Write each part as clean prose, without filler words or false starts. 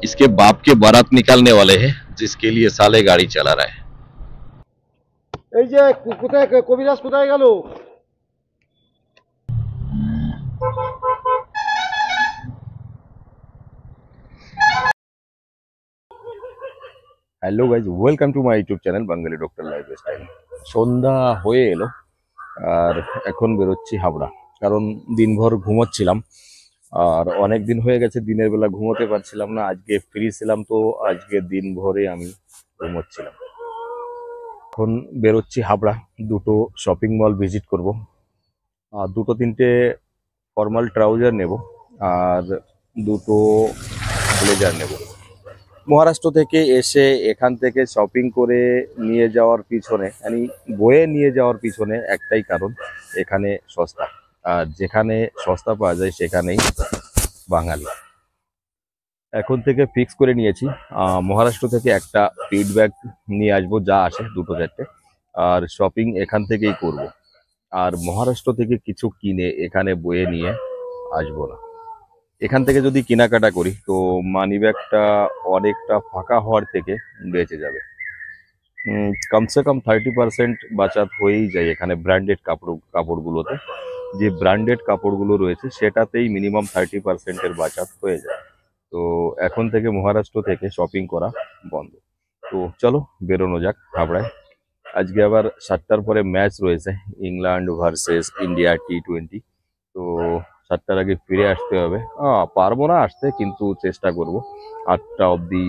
इसके बाप के बारात निकालने वाले हैं जिसके लिए साले गाड़ी चला रहा है। এই যে কোথায় কবিরাজ কোথায় গেল? Hello guys, welcome to my YouTube channel Bengali doctor lifestyle. সন্ধ্যা হয়ে এলো আর এখন বেরোচ্ছি হাবড়া, কারণ দিনভর ঘুমোচ্ছিলাম আর অনেক দিন হয়ে গেছে দিনের বেলা ঘুমোতে পারছিলাম না। আজকে ফ্রি ছিলাম তো আজকে দিনভরে আমি ঘুমোচ্ছিলাম। এখন বেরোচ্ছি হাবড়া, দুটো শপিং মল ভিজিট করব আর দুটো তিনটে ফর্মাল ট্রাউজার নেব আর দুটো ব্লেজার নেব। মহারাষ্ট্র থেকে এসে এখান থেকে শপিং করে নিয়ে যাওয়ার পিছনে বয়ে নিয়ে যাওয়ার পিছনে একটাই কারণ, এখানে সস্তা। আর যেখানে সস্তা পাওয়া যায় সেখানেই বাঙালি। এখন থেকে ফিক্স করে নিয়েছি মহারাষ্ট্র থেকে একটা ফিডব্যাক নিয়ে আসবো, যা আসে দুটো চারটে, আর শপিং এখান থেকেই করব। আর মহারাষ্ট্র থেকে কিছু কিনে এখানে বয়ে নিয়ে আসবো না। এখান থেকে যদি কেনাকাটা করি তো মানি ব্যাগটা অনেকটা ফাঁকা হওয়ার থেকে বেঁচে যাবে। কমসে কম 30% বাঁচাত হয়েই যায় এখানে কাপড়গুলোতে। যে ব্র্যান্ডেড কাপড়গুলো রয়েছে সেটাতেই মিনিমাম 30%-এর বাঁচাত হয়ে যায়। তো এখন থেকে মহারাষ্ট্র থেকে শপিং করা বন্ধ। তো চলো বেরোনো যাক হাবড়ায়। আজকে আবার 7টার পরে ম্যাচ রয়েছে, ইংল্যান্ড ভার্সেস ইন্ডিয়া T20। তো 7টার আগে ফিরে আসতে হবে। পারবো না আসতে, কিন্তু চেষ্টা করব 8টা অবধি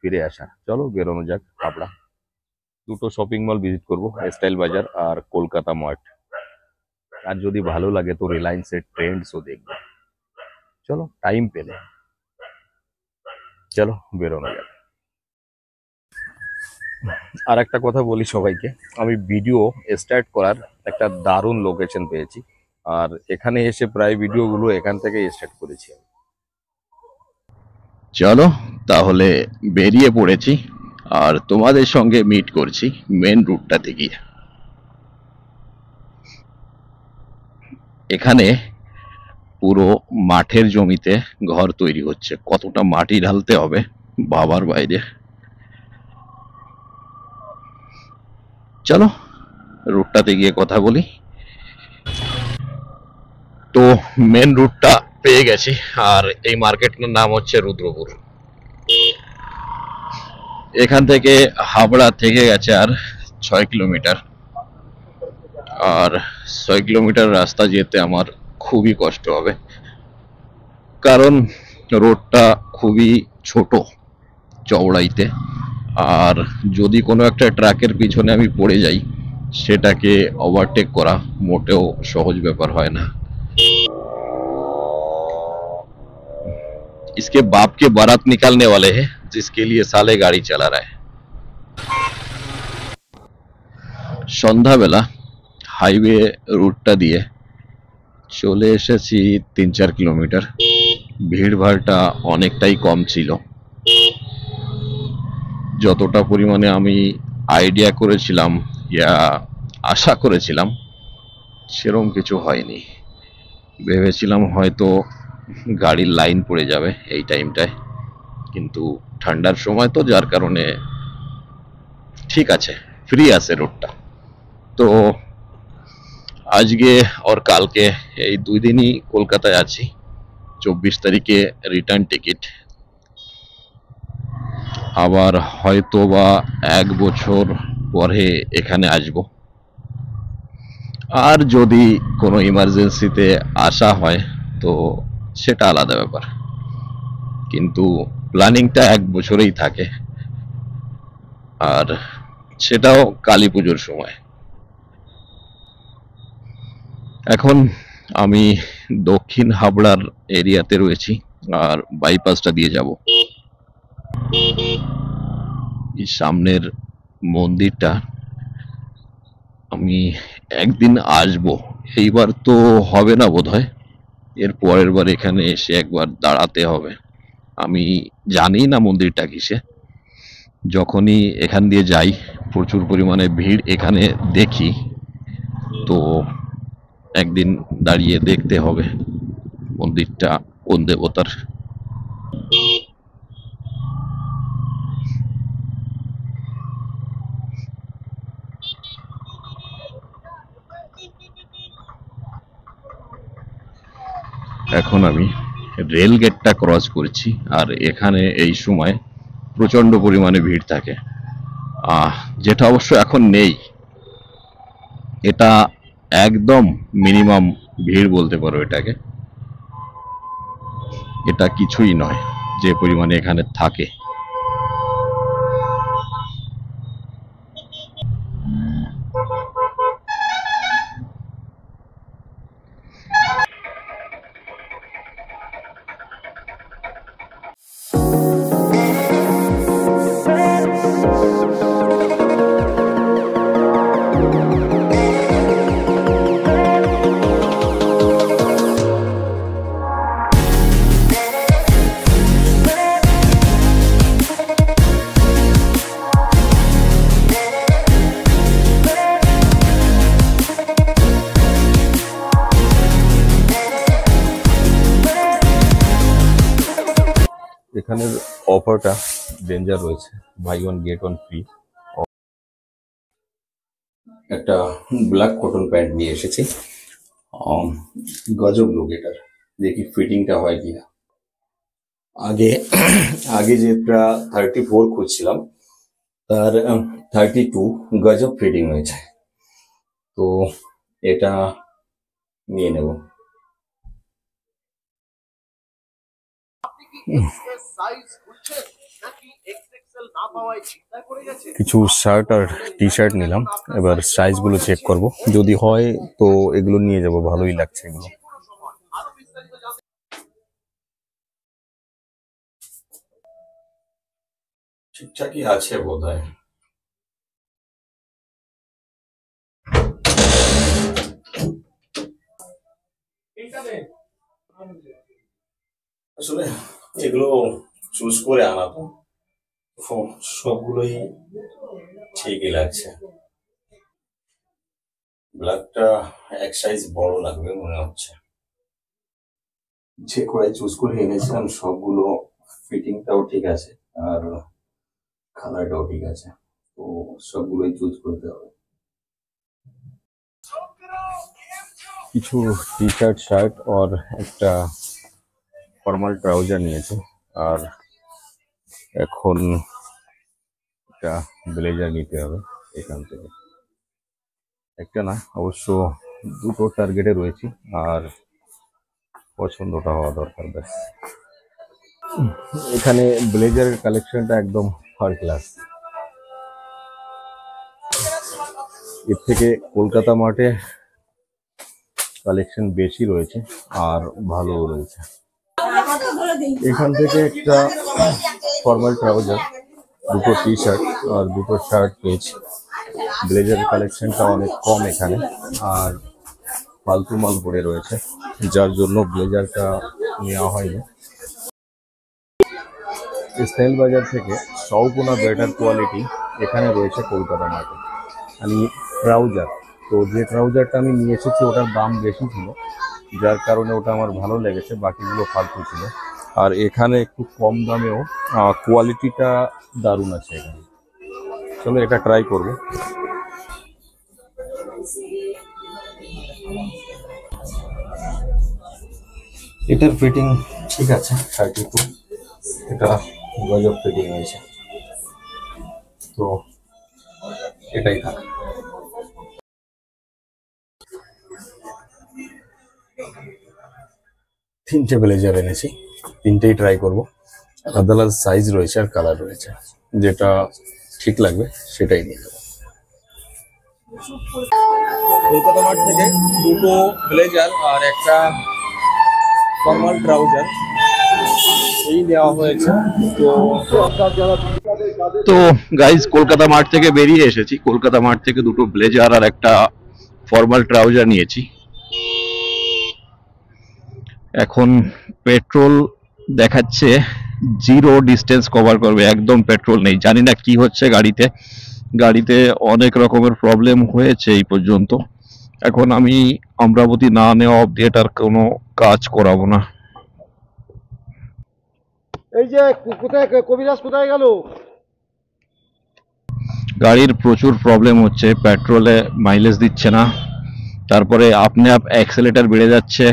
ফিরে আসা। চলো বেরোনো যাক হাবড়া। দুটো শপিং মল ভিজিট করব, স্টাইল বাজার আর কলকাতা মার্ট। আর যদি ভালো লাগে তো রিলায়েন্সের ট্রেন্ডসও দেখবো। চলো টাইম পেলে চলো বেরোনো যাক। আর একটা কথা বলি সবাইকে, আমি ভিডিও স্টার্ট করার একটা দারুণ লোকেশন পেয়েছি আর এখানে এসে প্রায় ভিডিওগুলো এখান থেকে স্টার্ট করেছি। চলো তাহলে বেরিয়ে পড়েছি আর তোমাদের সঙ্গে মিট করছি মেন রুটটাতে গিয়ে। এখানে পুরো মাঠের জমিতে ঘর তৈরি হচ্ছে, কতটা মাটি ঢালতে হবে বাবার বাইরে। চলো রুটটাতে গিয়ে কথা বলি। তো মেন রুটটা পেয়ে গেছি আর এই মার্কেটটার নাম হচ্ছে রুদ্রপুর। এখান থেকে হাবড়া থেকে গেছে আর 6 কিলোমিটার। আর 6 কিলোমিটার রাস্তা যেতে আমার খুবই কষ্ট হবে, কারণ রোডটা খুবই ছোট চওড়াইতে। আর যদি কোনো একটা ট্রাকের পিছনে আমি পড়ে যাই সেটাকে ওভারটেক করা মোটেও সহজ ব্যাপার হয় না। इसके बाप के बारात निकालने वाले हैं जिसके लिए साले गाड़ी चला रहा है। সন্ধ্যাবেলা হাইওয়ে রুটটা দিয়ে চলে এসেছি 3-4 কিলোমিটার। ভিড়ভাড়টা অনেকটাই কম ছিল, যতটা পরিমাণে আমি আইডিয়া করেছিলাম ইয়া আশা করেছিলাম সেরকম কিছু হয়নি। ভেবেছিলাম হয়তো গাড়ির লাইন পড়ে যাবে এই টাইমটায়, কিন্তু ঠান্ডার সময় তো যার কারণে ঠিক আছে, ফ্রি আছে রোডটা। তো আজকে আর কালকে এই 2 দিনই কলকাতায় আছি। 24 তারিখে রিটার্ন টিকিট। আবার হয়তো বা 1 বছর পরে এখানে আসব। আর যদি কোনো ইমার্জেন্সিতে আসা হয় তো সেটা আলাদা ব্যাপার, কিন্তু প্ল্যানিংটা 1 বছরেই থাকে, আর সেটাও কালী পুজোর সময়। এখন আমি দক্ষিণ হাবড়ার এরিয়াতে রয়েছি আর বাইপাসটা দিয়ে যাব। এই সামনের মন্দিরটা আমি একদিন আসবো, এইবার তো হবে না বোধহয়, এর পরের বার এখানে এসে একবার দাঁড়াতে হবে। আমি জানি না মন্দিরটা কিসে, যখনই এখান দিয়ে যাই প্রচুর পরিমাণে ভিড় এখানে দেখি, তো একদিন দাঁড়িয়ে দেখতে হবে মন্দিরটা কোন দেবতার। এখন আমি রেল গেটটা ক্রস করছি, আর এখানে এই সময় প্রচন্ড পরিমাণে ভিড় থাকে, যেটা অবশ্য এখন নেই। এটা একদম মিনিমাম ভিড় বলতে পারো এটাকে, এটা কিছুই নয় যে পরিমাণে এখানে থাকে। এখানের অফারটা ডেঞ্জার রয়েছে, buy one get one free. একটা ব্ল্যাক কটন প্যান্ট নিয়ে এসেছি, গজব লুক এটার, দেখি ফিটিংটা হয় কিনা। আগে আগে যেটা 34 খুঁজছিলাম তার 32 গজব ফিটিং হয়েছে, তো এটা নিয়ে নেব। কিছু শার্ট আর টি শার্ট নিলাম, এবার সাইজ গুলো চেক করব, যদি হয় তো এগুলো নিয়ে যাব, ভালোই লাগছে এগুলো। ঠিকঠাকই আছে বোধহয়। আসলে এগুলো চুজ করে আনা তো, সবগুলোই ঠিকই লাগছে। ব্ল্যাকটা এক সাইজ বড় লাগবে মনে হচ্ছে। যে করে চুজ করে এনেছিলাম সবগুলো ফিটিংটাও ঠিক আছে আর কালারটাও ঠিক আছে, তো সবগুলোই চুজ করতে হবে। কিছু টি শার্ট, শার্ট আর একটা ফর্মাল ট্রাউজার নিয়েছে, আর এখন একটা ব্লেজার নিতে হবে এখান থেকে। একটা না, অবশ্য দুটো টার্গেটে রয়েছি, আর পছন্দটা হওয়া দরকার ব্যাস। এখানে ব্লেজারের কালেকশনটা একদম ফার্স্ট ক্লাস। এর থেকে কলকাতা মার্টে কালেকশন বেশি রয়েছে আর ভালো রয়েছে। এখান থেকে একটা ফর্মাল ট্রাউজার, দুটো টি শার্ট আর দুটো শার্ট পেয়েছি। ব্লেজারের কালেকশনটা অনেক কম এখানে, আর ফালতু মাল পড়ে রয়েছে, যার জন্য ব্লেজারটা নেওয়া হয়নি। স্টাইল বাজার থেকে সবগুলো বেটার কোয়ালিটি এখানে রয়েছে কলকাতা মার্টে। আমি ট্রাউজার, তো যে ট্রাউজারটা আমি নিয়ে এসেছি ওটার দাম বেশি ছিল, যার কারণে ওটা আমার ভালো লেগেছে, বাকিগুলো ফালতু ছিল। আর এখানে একটু কম দামেও কোয়ালিটিটা দারুণ আছে এখানে। চলো এটা ট্রাই করবো। এটার ফিটিং ঠিক আছে, 32, এটা গজব ফিটিং হয়েছে, তো এটাই থাক। তিনটে ব্লেজার এনেছি, তিনটেই ট্রাই করবো। আলাদা আলাদা সাইজ রয়েছে আর কালার রয়েছে, যেটা ঠিক লাগবে সেটাই নিয়ে নেবো। কলকাতা মার্ট থেকে দুটো ব্লেজার আর একটা ফর্মাল ট্রাউজার এই নেওয়া হয়েছে। তো গাইজ, কলকাতা মার্ট থেকে বেরিয়ে এসেছি। কলকাতা মার্ট থেকে দুটো ব্লেজার আর একটা ফর্মাল ট্রাউজার নিয়েছি। এখন পেট্রোল দেখাচ্ছে 0 ডিস্টেন্স কভার করবে, একদম পেট্রোল নেই। জানি না কি হচ্ছে গাড়িতে, গাড়িতে অনেক রকমের প্রবলেম হয়েছে এই পর্যন্ত। এখন আমি অমরাবতী না নেওয়া অব্দি এটার কোনো কাজ করাবো না। এই যে কোথায় কবিরাজ কোথায় গেল? গাড়ির প্রচুর প্রবলেম হচ্ছে, পেট্রোলে মাইলেজ দিচ্ছে না, তারপরে আপনি অ্যাক্সেলেটার বেড়ে যাচ্ছে,